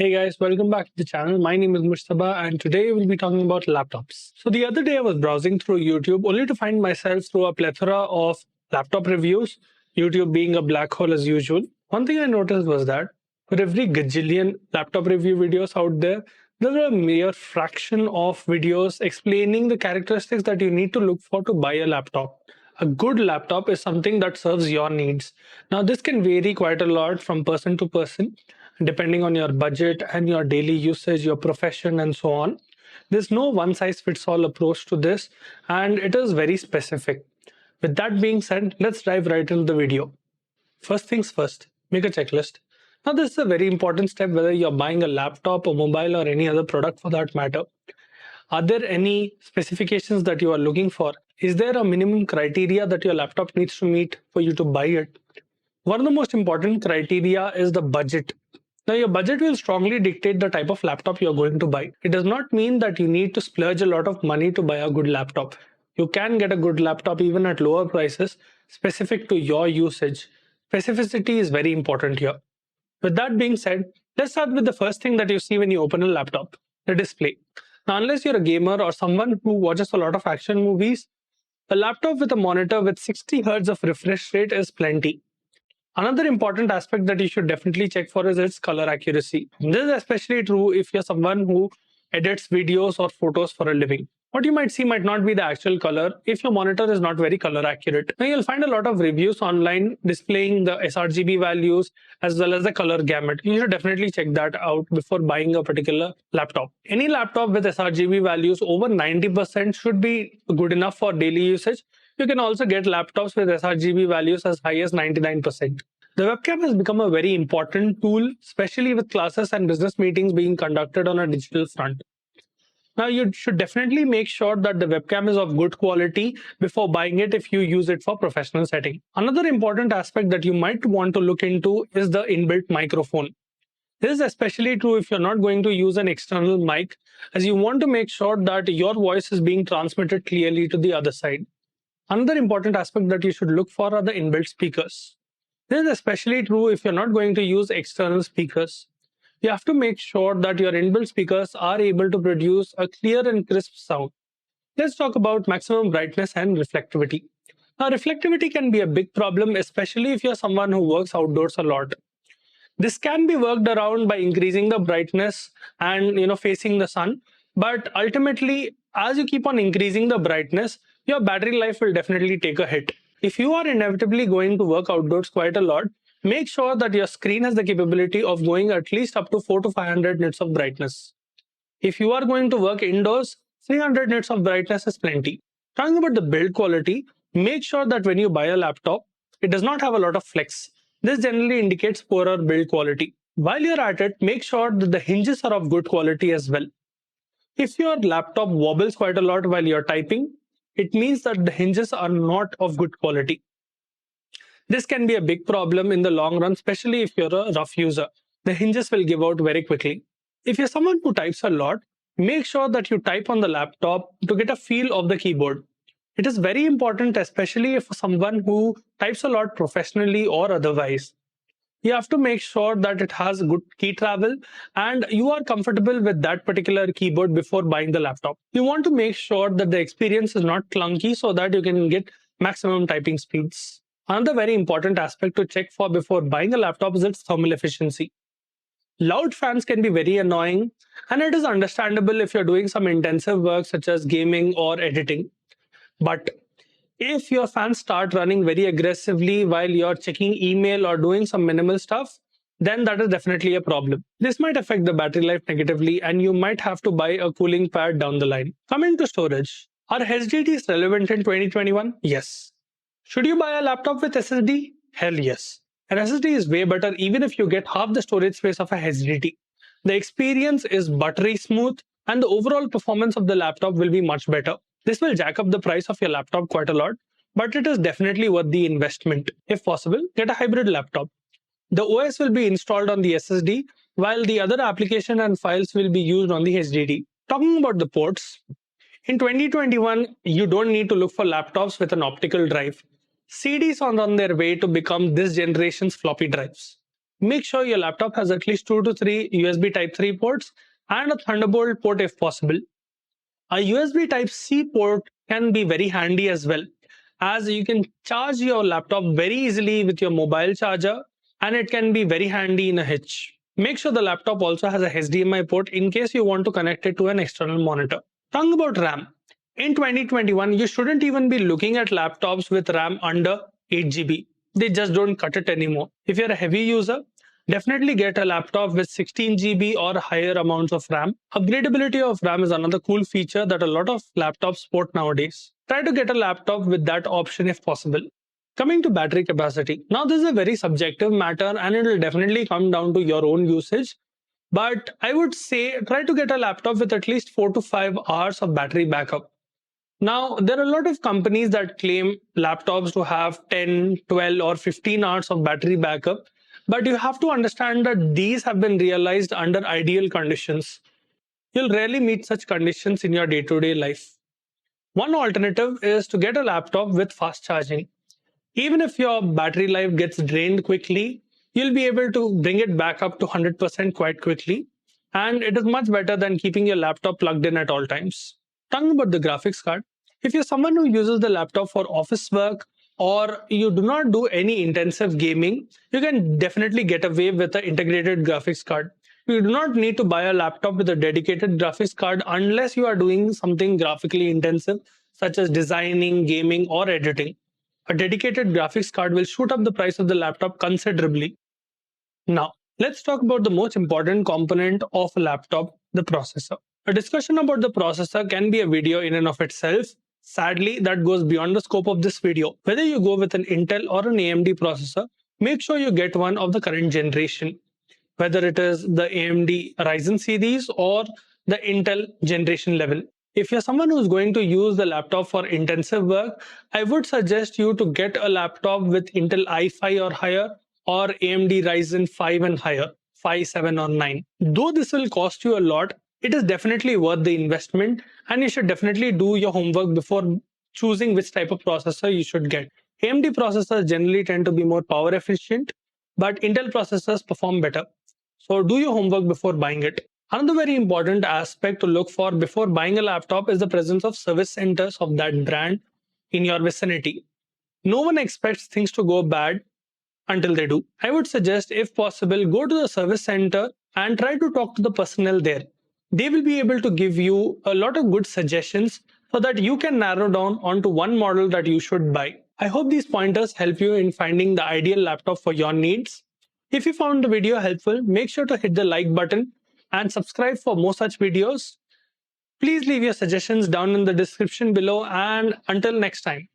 Hey guys, welcome back to the channel. My name is Mushtaba and today we'll be talking about laptops. So the other day I was browsing through YouTube only to find myself through a plethora of laptop reviews, YouTube being a black hole as usual. One thing I noticed was that for every gajillion laptop review videos out there were a mere fraction of videos explaining the characteristics that you need to look for to buy a laptop. A good laptop is something that serves your needs. Now, this can vary quite a lot from person to person, depending on your budget and your daily usage, your profession, and so on. There's no one size fits all approach to this, and it is very specific. With that being said, let's dive right into the video. First things first, make a checklist. Now, this is a very important step whether you're buying a laptop, a mobile, or any other product for that matter. Are there any specifications that you are looking for? Is there a minimum criteria that your laptop needs to meet for you to buy it? One of the most important criteria is the budget. Now, your budget will strongly dictate the type of laptop you're going to buy. It does not mean that you need to splurge a lot of money to buy a good laptop. You can get a good laptop even at lower prices, specific to your usage. Specificity is very important here. With that being said, let's start with the first thing that you see when you open a laptop, the display. Now, unless you're a gamer or someone who watches a lot of action movies, a laptop with a monitor with 60 Hz of refresh rate is plenty. Another important aspect that you should definitely check for is its color accuracy. This is especially true if you're someone who edits videos or photos for a living. What you might see might not be the actual color if your monitor is not very color accurate. Now, you'll find a lot of reviews online displaying the sRGB values as well as the color gamut. You should definitely check that out before buying a particular laptop. Any laptop with sRGB values over 90% should be good enough for daily usage. You can also get laptops with sRGB values as high as 99%. The webcam has become a very important tool, especially with classes and business meetings being conducted on a digital front. Now, you should definitely make sure that the webcam is of good quality before buying it if you use it for professional setting. Another important aspect that you might want to look into is the inbuilt microphone. This is especially true if you're not going to use an external mic, as you want to make sure that your voice is being transmitted clearly to the other side. Another important aspect that you should look for are the inbuilt speakers. This is especially true if you're not going to use external speakers. You have to make sure that your inbuilt speakers are able to produce a clear and crisp sound. Let's talk about maximum brightness and reflectivity. Now, reflectivity can be a big problem, especially if you're someone who works outdoors a lot. This can be worked around by increasing the brightness and facing the sun. But ultimately, as you keep on increasing the brightness, your battery life will definitely take a hit. If you are inevitably going to work outdoors quite a lot, make sure that your screen has the capability of going at least up to 400 to 500 nits of brightness. If you are going to work indoors, 300 nits of brightness is plenty. Talking about the build quality, make sure that when you buy a laptop, it does not have a lot of flex. This generally indicates poorer build quality. While you're at it, make sure that the hinges are of good quality as well. If your laptop wobbles quite a lot while you're typing, it means that the hinges are not of good quality. This can be a big problem in the long run, especially if you're a rough user. The hinges will give out very quickly. If you're someone who types a lot, make sure that you type on the laptop to get a feel of the keyboard. It is very important, especially for someone who types a lot professionally or otherwise. You have to make sure that it has good key travel and you are comfortable with that particular keyboard before buying the laptop. You want to make sure that the experience is not clunky so that you can get maximum typing speeds. Another very important aspect to check for before buying a laptop is its thermal efficiency. Loud fans can be very annoying, and it is understandable if you're doing some intensive work such as gaming or editing. But if your fans start running very aggressively while you're checking email or doing some minimal stuff, then that is definitely a problem. This might affect the battery life negatively, and you might have to buy a cooling pad down the line. Coming to storage, are HDDs relevant in 2021? Yes. Should you buy a laptop with SSD? Hell yes. An SSD is way better even if you get half the storage space of a HDD. The experience is buttery smooth and the overall performance of the laptop will be much better. This will jack up the price of your laptop quite a lot, but it is definitely worth the investment. If possible, get a hybrid laptop. The OS will be installed on the SSD, while the other application and files will be used on the HDD. Talking about the ports, in 2021, you don't need to look for laptops with an optical drive. CDs are on their way to become this generation's floppy drives. make sure your laptop has at least 2 to 3 USB Type-C ports and a Thunderbolt port if possible. A USB Type-C port can be very handy as well, as you can charge your laptop very easily with your mobile charger, and it can be very handy in a hitch. Make sure the laptop also has a HDMI port in case you want to connect it to an external monitor. Talking about RAM, in 2021, you shouldn't even be looking at laptops with RAM under 8 GB. They just don't cut it anymore. If you're a heavy user, definitely get a laptop with 16 GB or higher amounts of RAM. Upgradability of RAM is another cool feature that a lot of laptops support nowadays. Try to get a laptop with that option if possible. Coming to battery capacity. Now, this is a very subjective matter and it will definitely come down to your own usage. But I would say try to get a laptop with at least 4 to 5 hours of battery backup. Now, there are a lot of companies that claim laptops to have 10, 12, or 15 hours of battery backup, but you have to understand that these have been realized under ideal conditions. You'll rarely meet such conditions in your day-to-day life. One alternative is to get a laptop with fast charging. Even if your battery life gets drained quickly, you'll be able to bring it back up to 100% quite quickly, and it is much better than keeping your laptop plugged in at all times. Talking about the graphics card, if you're someone who uses the laptop for office work or you do not do any intensive gaming, you can definitely get away with an integrated graphics card. You do not need to buy a laptop with a dedicated graphics card unless you are doing something graphically intensive, such as designing, gaming, or editing. A dedicated graphics card will shoot up the price of the laptop considerably. Now, let's talk about the most important component of a laptop, the processor. A discussion about the processor can be a video in and of itself. Sadly, that goes beyond the scope of this video. Whether you go with an Intel or an AMD processor, make sure you get one of the current generation. Whether it is the AMD Ryzen series or the Intel generation level. If you're someone who's going to use the laptop for intensive work, I would suggest you to get a laptop with Intel i5 or higher or AMD Ryzen 5 and higher, 5, 7 or 9. Though this will cost you a lot, it is definitely worth the investment and you should definitely do your homework before choosing which type of processor you should get. AMD processors generally tend to be more power efficient, but Intel processors perform better. So do your homework before buying it. Another very important aspect to look for before buying a laptop is the presence of service centers of that brand in your vicinity. No one expects things to go bad until they do. I would suggest, if possible, go to the service center and try to talk to the personnel there. They will be able to give you a lot of good suggestions so that you can narrow down onto one model that you should buy. I hope these pointers help you in finding the ideal laptop for your needs. If you found the video helpful, make sure to hit the like button and subscribe for more such videos. Please leave your suggestions down in the description below, and until next time.